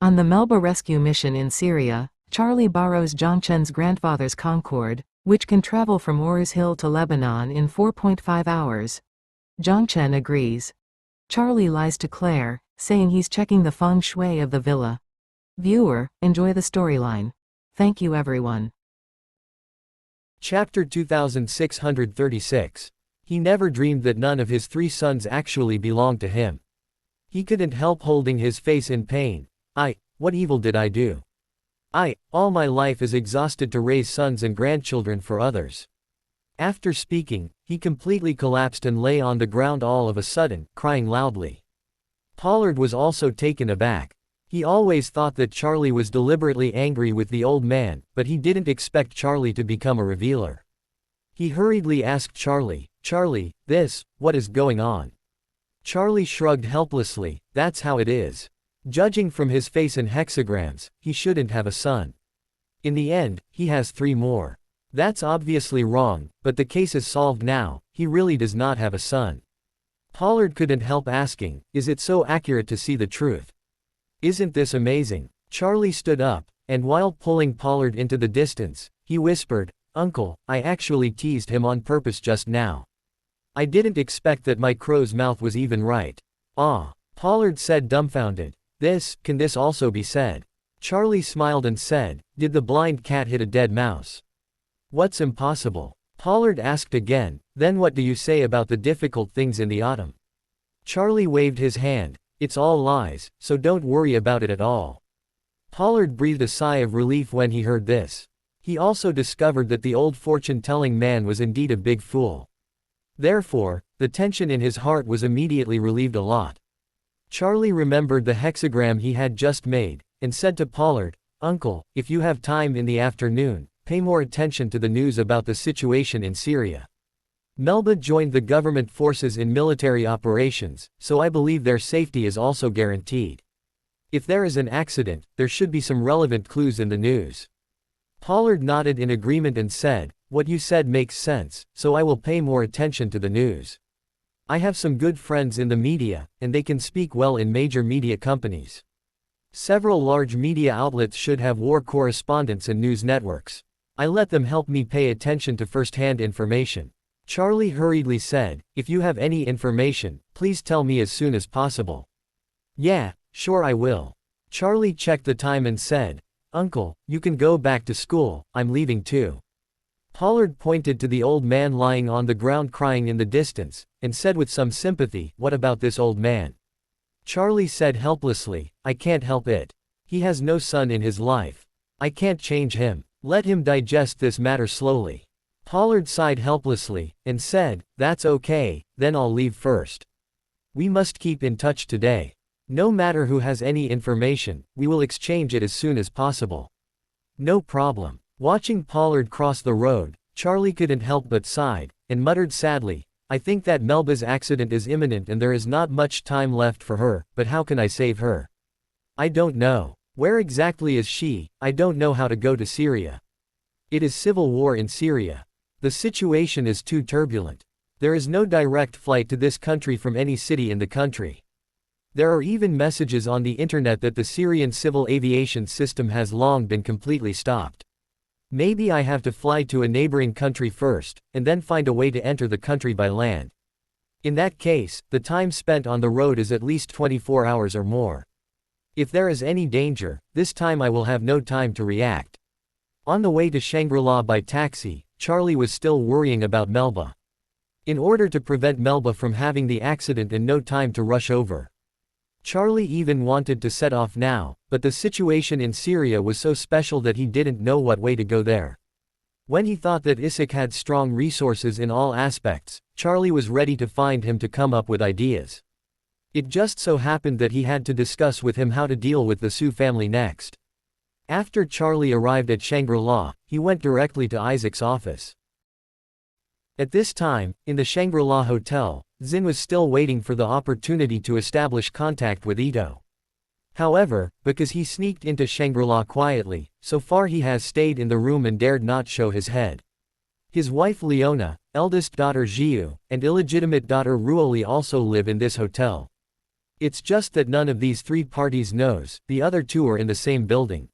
On the Melba rescue mission in Syria, Charlie borrows Zhangchen's grandfather's Concorde, which can travel from Urs Hill to Lebanon in 4.5 hours. Zhangchen agrees. Charlie lies to Claire, saying he's checking the feng shui of the villa. Viewer, enjoy the storyline. Thank you everyone. Chapter 2636. He never dreamed that none of his 3 sons actually belonged to him. He couldn't help holding his face in pain. What evil did I do? All my life is exhausted to raise sons and grandchildren for others. After speaking, he completely collapsed and lay on the ground all of a sudden, crying loudly. Pollard was also taken aback. He always thought that Charlie was deliberately angry with the old man, but he didn't expect Charlie to become a revealer. He hurriedly asked Charlie, what is going on? Charlie shrugged helplessly, that's how it is. Judging from his face and hexagrams, he shouldn't have a son. In the end, he has 3 more. That's obviously wrong, but the case is solved now, he really does not have a son. Pollard couldn't help asking, is it so accurate to see the truth? Isn't this amazing? Charlie stood up, and while pulling Pollard into the distance, he whispered, Uncle, I actually teased him on purpose just now. I didn't expect that my crow's mouth was even right. Pollard said dumbfounded. Can this also be said? Charlie smiled and said, did the blind cat hit a dead mouse? What's impossible? Pollard asked again, then what do you say about the difficult things in the autumn? Charlie waved his hand, it's all lies, so don't worry about it at all. Pollard breathed a sigh of relief when he heard this. He also discovered that the old fortune-telling man was indeed a big fool. Therefore, the tension in his heart was immediately relieved a lot. Charlie remembered the hexagram he had just made, and said to Pollard, Uncle, if you have time in the afternoon, pay more attention to the news about the situation in Syria. Melba joined the government forces in military operations, so I believe their safety is also guaranteed. If there is an accident, there should be some relevant clues in the news. Pollard nodded in agreement and said, what you said makes sense, so I will pay more attention to the news. I have some good friends in the media, and they can speak well in major media companies. Several large media outlets should have war correspondents and news networks. I let them help me pay attention to first-hand information. Charlie hurriedly said, if you have any information, please tell me as soon as possible. Yeah, sure I will. Charlie checked the time and said, Uncle, you can go back to school, I'm leaving too. Pollard pointed to the old man lying on the ground crying in the distance, and said with some sympathy, what about this old man? Charlie said helplessly, I can't help it. He has no son in his life. I can't change him. Let him digest this matter slowly. Pollard sighed helplessly, and said, that's okay, then I'll leave first. We must keep in touch today. No matter who has any information, we will exchange it as soon as possible. No problem. Watching Pollard cross the road, Charlie couldn't help but sighed, and muttered sadly, I think that Melba's accident is imminent and there is not much time left for her, but how can I save her? I don't know. Where exactly is she? I don't know how to go to Syria. It is civil war in Syria. The situation is too turbulent. There is no direct flight to this country from any city in the country. There are even messages on the internet that the Syrian civil aviation system has long been completely stopped. Maybe I have to fly to a neighboring country first, and then find a way to enter the country by land. In that case, the time spent on the road is at least 24 hours or more. If there is any danger, this time I will have no time to react. On the way to Shangri-La by taxi, Charlie was still worrying about Melba. In order to prevent Melba from having the accident and no time to rush over. Charlie even wanted to set off now, but the situation in Syria was so special that he didn't know what way to go there. When he thought that Isaac had strong resources in all aspects, Charlie was ready to find him to come up with ideas. It just so happened that he had to discuss with him how to deal with the Sioux family next. After Charlie arrived at Shangri-La, he went directly to Isaac's office. At this time, in the Shangri-La hotel, Zin was still waiting for the opportunity to establish contact with Ito. However, because he sneaked into Shangri-La quietly, so far he has stayed in the room and dared not show his head. His wife Leona, eldest daughter Jiu, and illegitimate daughter Ruoli also live in this hotel. It's just that none of these three parties knows, the other two are in the same building.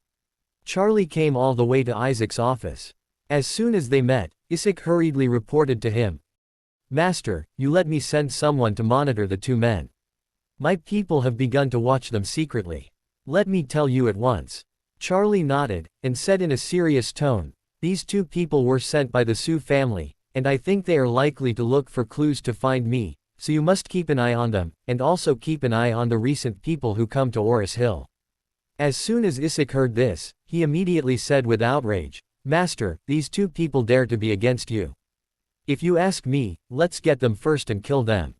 Charlie came all the way to Isaac's office. As soon as they met, Isaac hurriedly reported to him, "Master, you let me send someone to monitor the two men. My people have begun to watch them secretly. Let me tell you at once." Charlie nodded, and said in a serious tone, "These two people were sent by the Sioux family, and I think they are likely to look for clues to find me, so you must keep an eye on them, and also keep an eye on the recent people who come to Oris Hill." As soon as Isaac heard this, he immediately said with outrage, "Master, these two people dare to be against you. If you ask me, let's get them first and kill them."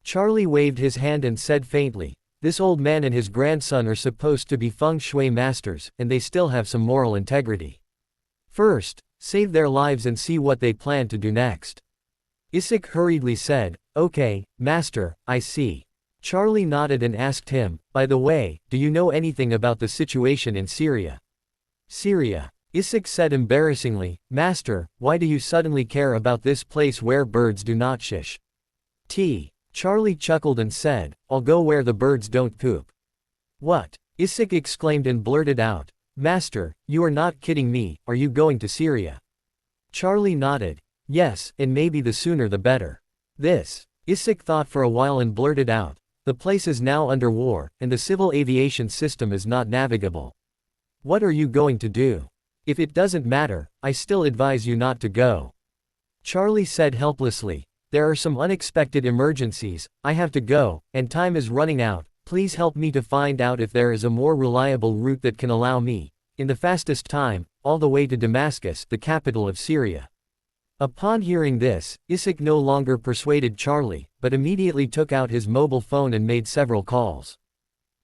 Charlie waved his hand and said faintly, "This old man and his grandson are supposed to be feng shui masters, and they still have some moral integrity. First, save their lives and see what they plan to do next." Isaac hurriedly said, "Okay, master, I see." Charlie nodded and asked him, "By the way, do you know anything about the situation in Syria?" "Syria?" Isaac said embarrassingly, "Master, why do you suddenly care about this place where birds do not shish?" Charlie chuckled and said, "I'll go where the birds don't poop." "What?" Isaac exclaimed and blurted out, "Master, you are not kidding me, are you going to Syria?" Charlie nodded, "Yes, and maybe the sooner the better." Isaac thought for a while and blurted out, "The place is now under war, and the civil aviation system is not navigable. What are you going to do? If it doesn't matter, I still advise you not to go." Charlie said helplessly, "There are some unexpected emergencies, I have to go, and time is running out. Please help me to find out if there is a more reliable route that can allow me, in the fastest time, all the way to Damascus, the capital of Syria." Upon hearing this, Isaac no longer persuaded Charlie, but immediately took out his mobile phone and made several calls.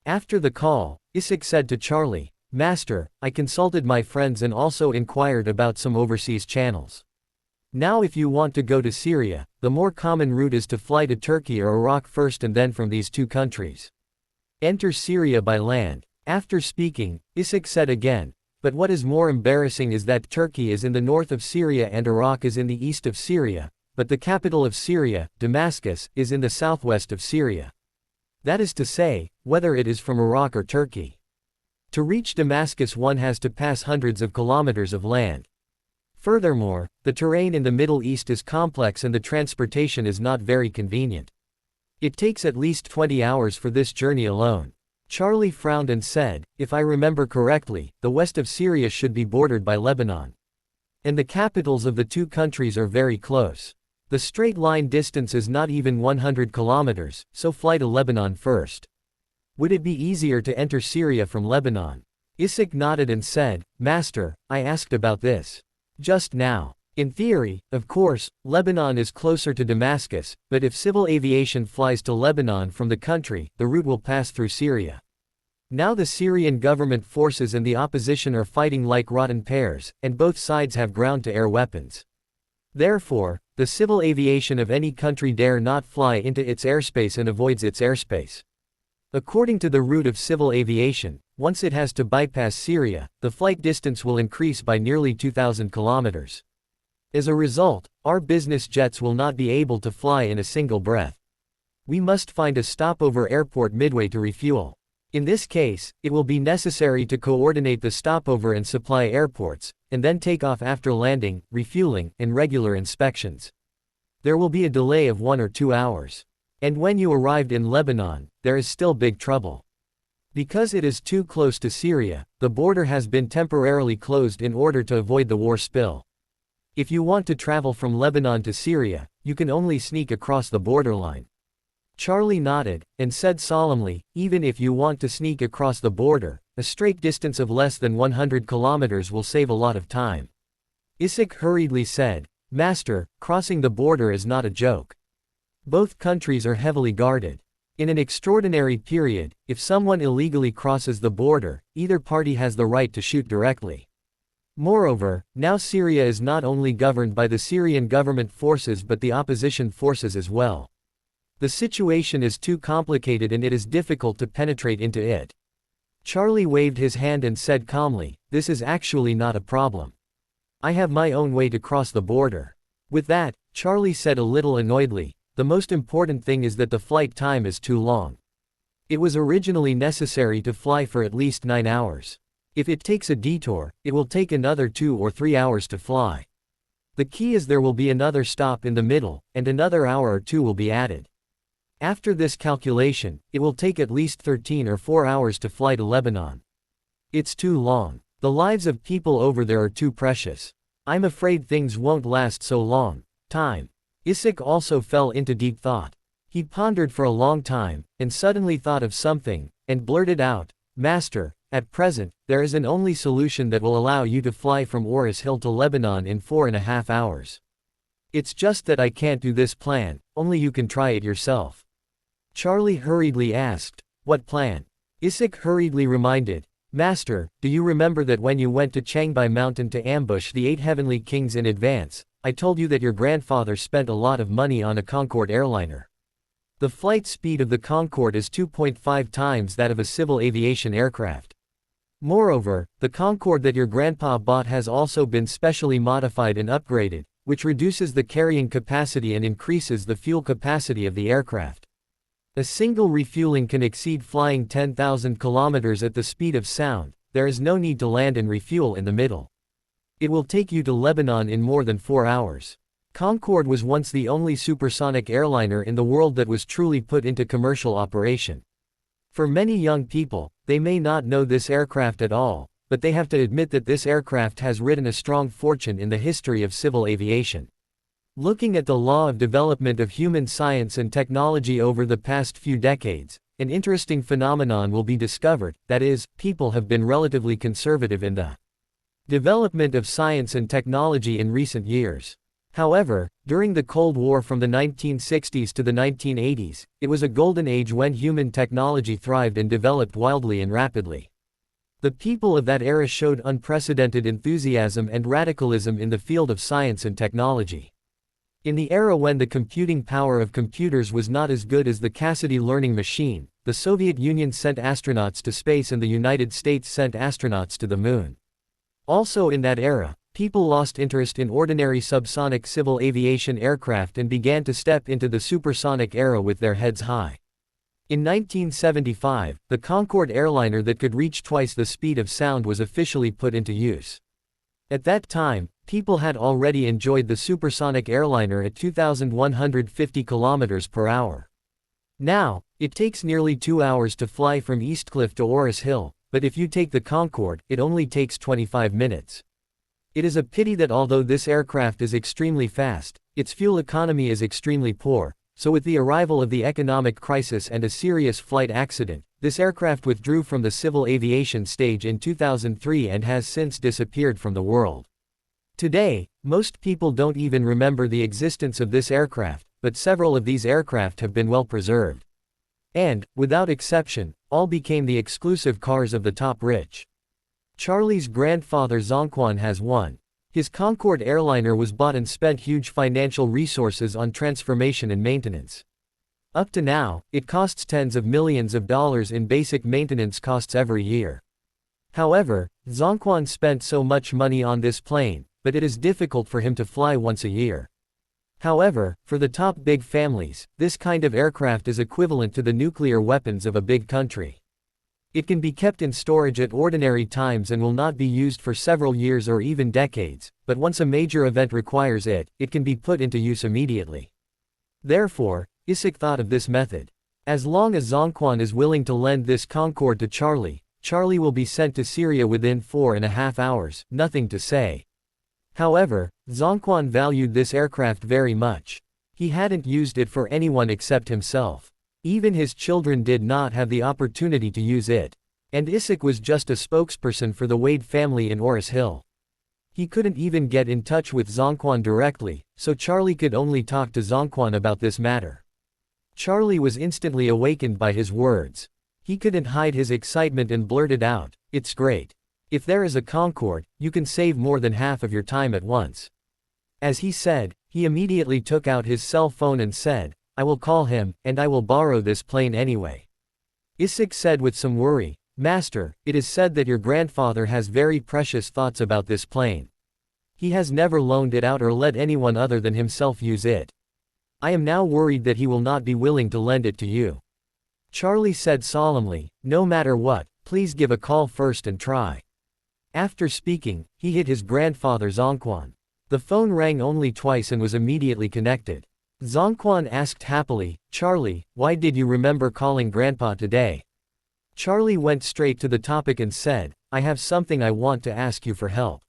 After the call, Isaac said to Charlie, "Master, I consulted my friends and also inquired about some overseas channels. Now if you want to go to Syria, the more common route is to fly to Turkey or Iraq first and then from these two countries enter Syria by land." After speaking, Isaac said again, "But what is more embarrassing is that Turkey is in the north of Syria and Iraq is in the east of Syria, but the capital of Syria, Damascus, is in the southwest of Syria. That is to say, whether it is from Iraq or Turkey. To reach Damascus one has to pass hundreds of kilometers of land. Furthermore, the terrain in the Middle East is complex and the transportation is not very convenient. It takes at least 20 hours for this journey alone." Charlie frowned and said, "If I remember correctly, the west of Syria should be bordered by Lebanon. And the capitals of the two countries are very close. The straight line distance is not even 100 kilometers, so fly to Lebanon first. Would it be easier to enter Syria from Lebanon?" Isaac nodded and said, "Master, I asked about this just now. In theory, of course, Lebanon is closer to Damascus, but if civil aviation flies to Lebanon from the country, the route will pass through Syria. Now the Syrian government forces and the opposition are fighting like rotten pears, and both sides have ground-to-air weapons. Therefore, the civil aviation of any country dare not fly into its airspace and avoids its airspace. According to the route of civil aviation, once it has to bypass Syria, the flight distance will increase by nearly 2,000 kilometers. As a result, our business jets will not be able to fly in a single breath. We must find a stopover airport midway to refuel. In this case, it will be necessary to coordinate the stopover and supply airports, and then take off after landing, refueling, and regular inspections. There will be a delay of 1 or 2 hours. And when you arrived in Lebanon, there is still big trouble. Because it is too close to Syria, the border has been temporarily closed in order to avoid the war spill. If you want to travel from Lebanon to Syria, you can only sneak across the borderline." Charlie nodded, and said solemnly, "Even if you want to sneak across the border, a straight distance of less than 100 kilometers will save a lot of time." Isaac hurriedly said, "Master, crossing the border is not a joke. Both countries are heavily guarded. In an extraordinary period, if someone illegally crosses the border, either party has the right to shoot directly. Moreover, now Syria is not only governed by the Syrian government forces but the opposition forces as well. The situation is too complicated and it is difficult to penetrate into it." Charlie waved his hand and said calmly, "This is actually not a problem. I have my own way to cross the border." With that, Charlie said a little annoyedly, "The most important thing is that the flight time is too long. It was originally necessary to fly for at least 9 hours. If it takes a detour, it will take another 2 or 3 hours to fly. The key is there will be another stop in the middle, and another hour or 2 will be added. After this calculation, it will take at least 13 or 4 hours to fly to Lebanon. It's too long. The lives of people over there are too precious. I'm afraid things won't last so long. Time. Isaac also fell into deep thought. He pondered for a long time, and suddenly thought of something, and blurted out, "Master, at present, there is an only solution that will allow you to fly from Oris Hill to Lebanon in 4.5 hours. It's just that I can't do this plan, only you can try it yourself." Charlie hurriedly asked, "What plan?" Isaac hurriedly reminded, "Master, do you remember that when you went to Changbai Mountain to ambush the 8 heavenly kings in advance, I told you that your grandfather spent a lot of money on a Concorde airliner? The flight speed of the Concorde is 2.5 times that of a civil aviation aircraft. Moreover, the Concorde that your grandpa bought has also been specially modified and upgraded, which reduces the carrying capacity and increases the fuel capacity of the aircraft. A single refueling can exceed flying 10,000 kilometers at the speed of sound. There is no need to land and refuel in the middle. It will take you to Lebanon in more than 4 hours. Concorde was once the only supersonic airliner in the world that was truly put into commercial operation. For many young people, they may not know this aircraft at all, but they have to admit that this aircraft has written a strong fortune in the history of civil aviation. Looking at the law of development of human science and technology over the past few decades, an interesting phenomenon will be discovered, that is, people have been relatively conservative in the development of science and technology in recent years. However, during the Cold War from the 1960s to the 1980s, it was a golden age when human technology thrived and developed wildly and rapidly. The people of that era showed unprecedented enthusiasm and radicalism in the field of science and technology. In the era when the computing power of computers was not as good as the Cassidy learning machine, the Soviet Union sent astronauts to space and the United States sent astronauts to the moon. Also in that era, people lost interest in ordinary subsonic civil aviation aircraft and began to step into the supersonic era with their heads high. In 1975, the Concorde airliner that could reach twice the speed of sound was officially put into use. At that time, people had already enjoyed the supersonic airliner at 2,150 km per hour. Now, it takes nearly 2 hours to fly from Eastcliff to Oris Hill, but if you take the Concorde, it only takes 25 minutes. It is a pity that although this aircraft is extremely fast, its fuel economy is extremely poor, so with the arrival of the economic crisis and a serious flight accident, this aircraft withdrew from the civil aviation stage in 2003 and has since disappeared from the world. Today, most people don't even remember the existence of this aircraft, but several of these aircraft have been well preserved. And, without exception, all became the exclusive cars of the top rich. Charlie's grandfather Zongquan has one. His Concorde airliner was bought and spent huge financial resources on transformation and maintenance. Up to now, it costs tens of millions of dollars in basic maintenance costs every year. However, Zongquan spent so much money on this plane, but it is difficult for him to fly once a year. However, for the top big families, this kind of aircraft is equivalent to the nuclear weapons of a big country. It can be kept in storage at ordinary times and will not be used for several years or even decades, but once a major event requires it, it can be put into use immediately. Therefore, Isaac thought of this method. As long as Zongquan is willing to lend this Concorde to Charlie, Charlie will be sent to Syria within 4.5 hours, nothing to say. However, Zongquan valued this aircraft very much. He hadn't used it for anyone except himself. Even his children did not have the opportunity to use it. And Isaac was just a spokesperson for the Wade family in Oris Hill. He couldn't even get in touch with Zongquan directly, so Charlie could only talk to Zongquan about this matter. Charlie was instantly awakened by his words. He couldn't hide his excitement and blurted out, "It's great. If there is a Concorde, you can save more than half of your time at once." As he said, he immediately took out his cell phone and said, "I will call him, and I will borrow this plane anyway." Isaac said with some worry, "Master, it is said that your grandfather has very precious thoughts about this plane. He has never loaned it out or let anyone other than himself use it. I am now worried that he will not be willing to lend it to you." Charlie said solemnly, no matter what, please give a call first and try. After speaking, he hit his grandfather Zongquan. The phone rang only twice and was immediately connected. Zongquan asked happily, Charlie, why did you remember calling Grandpa today? Charlie went straight to the topic and said, I have something I want to ask you for help.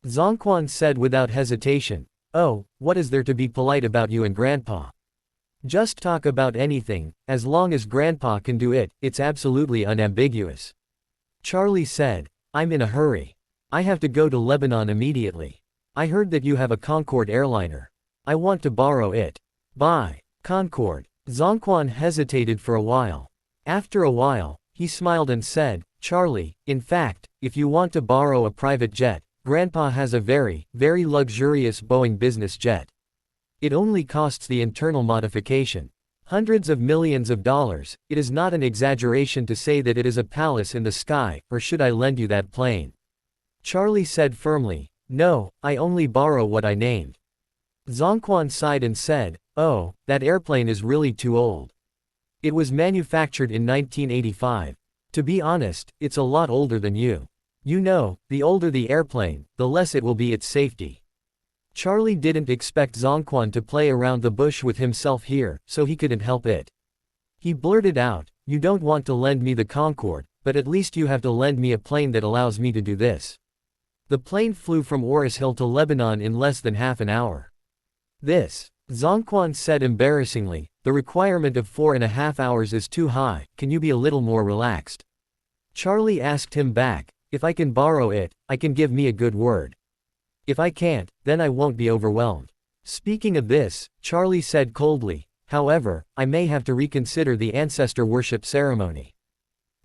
Zongquan said without hesitation, oh, what is there to be polite about you and Grandpa? Just talk about anything, as long as Grandpa can do it, it's absolutely unambiguous. Charlie said, I'm in a hurry. I have to go to Lebanon immediately. I heard that you have a Concorde airliner. I want to borrow it. Bye. Concorde. Zongquan hesitated for a while. After a while, he smiled and said, Charlie, in fact, if you want to borrow a private jet, Grandpa has a very, very luxurious Boeing business jet. It only costs the internal modification hundreds of millions of dollars. It is not an exaggeration to say that it is a palace in the sky, or should I lend you that plane? Charlie said firmly, no, I only borrow what I named. Zongquan sighed and said, oh, that airplane is really too old. It was manufactured in 1985. To be honest, it's a lot older than you. You know, the older the airplane, the less it will be its safety. Charlie didn't expect Zongquan to play around the bush with himself here, so he couldn't help it. He blurted out, you don't want to lend me the Concorde, but at least you have to lend me a plane that allows me to do this. The plane flew from Oris Hill to Lebanon in less than half an hour. This, Zongquan said embarrassingly, the requirement of 4.5 hours is too high, can you be a little more relaxed? Charlie asked him back, if I can borrow it, I can give me a good word. If I can't, then I won't be overwhelmed. Speaking of this, Charlie said coldly, however, I may have to reconsider the ancestor worship ceremony.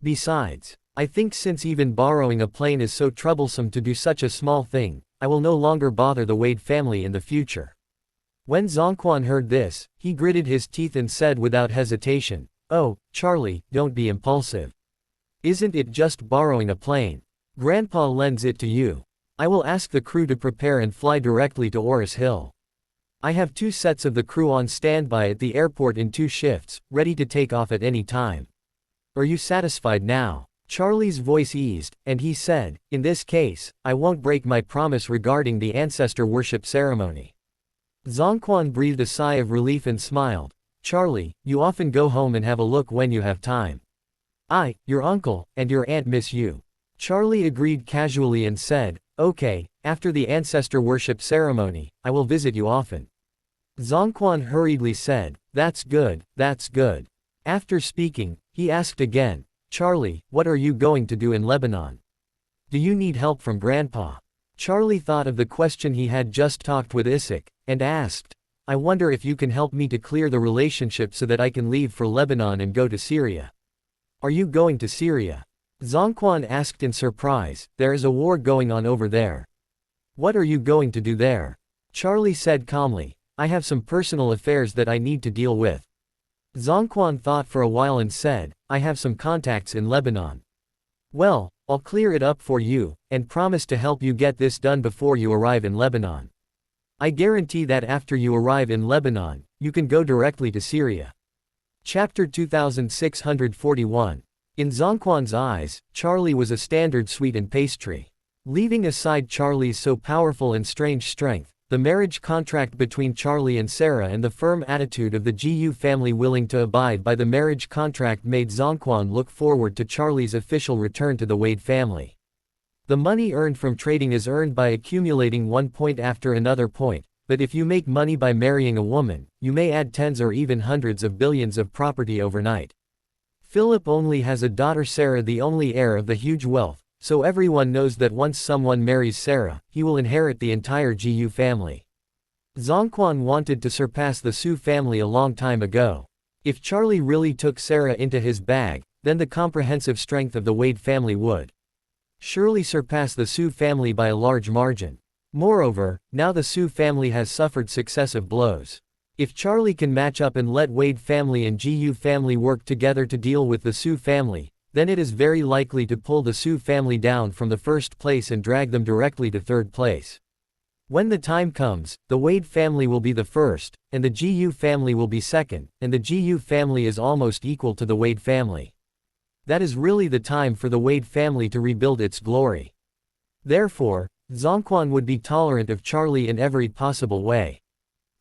Besides, I think since even borrowing a plane is so troublesome to do such a small thing, I will no longer bother the Wade family in the future. When Zongquan heard this, he gritted his teeth and said without hesitation, oh, Charlie, don't be impulsive. Isn't it just borrowing a plane? Grandpa lends it to you. I will ask the crew to prepare and fly directly to Oris Hill. I have 2 sets of the crew on standby at the airport in 2 shifts, ready to take off at any time. Are you satisfied now? Charlie's voice eased, and he said, in this case, I won't break my promise regarding the ancestor worship ceremony. Zongquan breathed a sigh of relief and smiled. Charlie, you often go home and have a look when you have time. I, your uncle, and your aunt miss you. Charlie agreed casually and said, okay, after the ancestor worship ceremony, I will visit you often. Zongquan hurriedly said, that's good, that's good. After speaking, he asked again, Charlie, what are you going to do in Lebanon? Do you need help from Grandpa? Charlie thought of the question he had just talked with Isaac, and asked, I wonder if you can help me to clear the relationship so that I can leave for Lebanon and go to Syria. Are you going to Syria? Zongquan asked in surprise, there is a war going on over there. What are you going to do there? Charlie said calmly, I have some personal affairs that I need to deal with. Zongquan thought for a while and said, I have some contacts in Lebanon. Well, I'll clear it up for you, and promise to help you get this done before you arrive in Lebanon. I guarantee that after you arrive in Lebanon, you can go directly to Syria. Chapter 2641. In Zongquan's eyes, Charlie was a standard sweet and pastry. Leaving aside Charlie's so powerful and strange strength, the marriage contract between Charlie and Sarah and the firm attitude of the GU family willing to abide by the marriage contract made Zongquan look forward to Charlie's official return to the Wade family. The money earned from trading is earned by accumulating one point after another point, but if you make money by marrying a woman, you may add tens or even hundreds of billions of property overnight. Philip only has a daughter Sarah, the only heir of the huge wealth, so everyone knows that once someone marries Sarah, he will inherit the entire GU family. Zongquan wanted to surpass the Su family a long time ago. If Charlie really took Sarah into his bag, then the comprehensive strength of the Wade family would surely surpass the Su family by a large margin. Moreover, now the Su family has suffered successive blows. If Charlie can match up and let Wade family and GU family work together to deal with the Su family, then it is very likely to pull the Su family down from the first place and drag them directly to third place. When the time comes, the Wade family will be the first, and the GU family will be second, and the GU family is almost equal to the Wade family. That is really the time for the Wade family to rebuild its glory. Therefore, Zhongquan would be tolerant of Charlie in every possible way.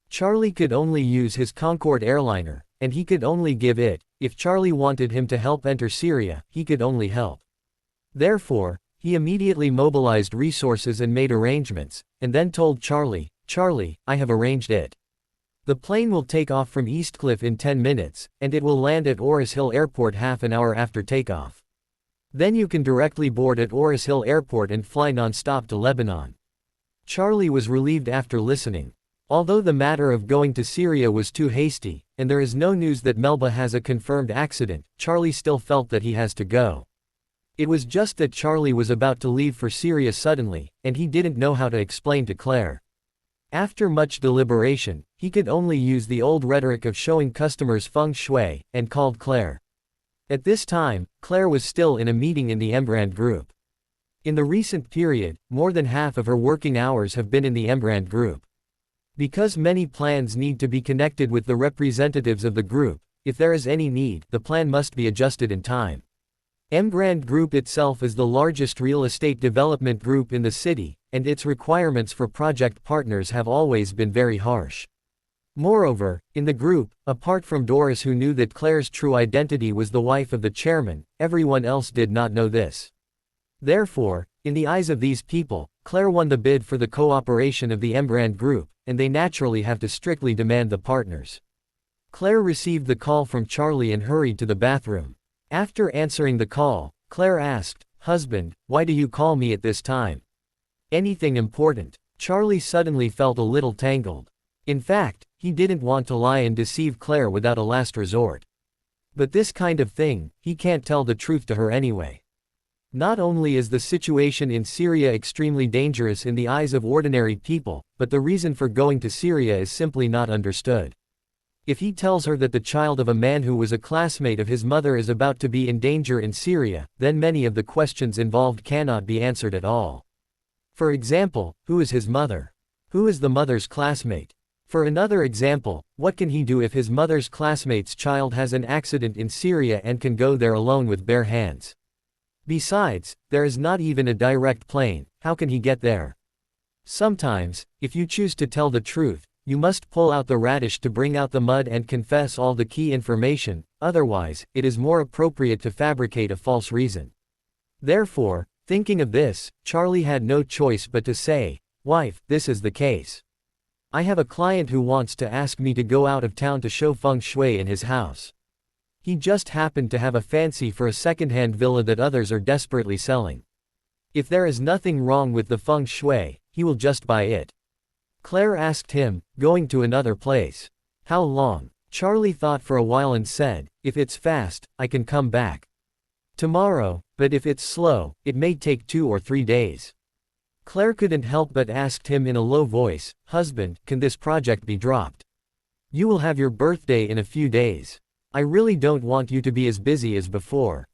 Charlie could only use his Concorde airliner, and he could only give it. If Charlie wanted him to help enter Syria, he could only help. Therefore, he immediately mobilized resources and made arrangements, and then told Charlie, "Charlie, I have arranged it. The plane will take off from Eastcliff in 10 minutes, and it will land at Oris Hill Airport half an hour after takeoff. Then you can directly board at Oris Hill Airport and fly non-stop to Lebanon." Charlie was relieved after listening. Although the matter of going to Syria was too hasty, and there is no news that Melba has a confirmed accident, Charlie still felt that he has to go. It was just that Charlie was about to leave for Syria suddenly, and he didn't know how to explain to Claire. After much deliberation, he could only use the old rhetoric of showing customers feng shui, and called Claire. At this time, Claire was still in a meeting in the Embrand group. In the recent period, more than half of her working hours have been in the Embrand group. Because many plans need to be connected with the representatives of the group, if there is any need, the plan must be adjusted in time. Embrand Group itself is the largest real estate development group in the city, and its requirements for project partners have always been very harsh. Moreover, in the group, apart from Doris, who knew that Claire's true identity was the wife of the chairman, everyone else did not know this. Therefore, in the eyes of these people, Claire won the bid for the cooperation of the Embrand Group, and they naturally have to strictly demand the partners. Claire received the call from Charlie and hurried to the bathroom. After answering the call, Claire asked, "Husband, why do you call me at this time? Anything important?" Charlie suddenly felt a little tangled. In fact, he didn't want to lie and deceive Claire without a last resort. But this kind of thing, he can't tell the truth to her anyway. Not only is the situation in Syria extremely dangerous in the eyes of ordinary people, but the reason for going to Syria is simply not understood. If he tells her that the child of a man who was a classmate of his mother is about to be in danger in Syria, then many of the questions involved cannot be answered at all. For example, who is his mother? Who is the mother's classmate? For another example, what can he do if his mother's classmate's child has an accident in Syria and can go there alone with bare hands? Besides, there is not even a direct plane. How can he get there? Sometimes, if you choose to tell the truth, you must pull out the radish to bring out the mud and confess all the key information, otherwise, it is more appropriate to fabricate a false reason. Therefore, thinking of this, Charlie had no choice but to say, "Wife, this is the case. I have a client who wants to ask me to go out of town to show feng shui in his house. He just happened to have a fancy for a second-hand villa that others are desperately selling. If there is nothing wrong with the feng shui, he will just buy it." Claire asked him, "Going to another place? How long?" Charlie thought for a while and said, "If it's fast, I can come back tomorrow, but if it's slow, it may take 2 or 3 days. Claire couldn't help but asked him in a low voice, "Husband, can this project be dropped? You will have your birthday in a few days. I really don't want you to be as busy as before."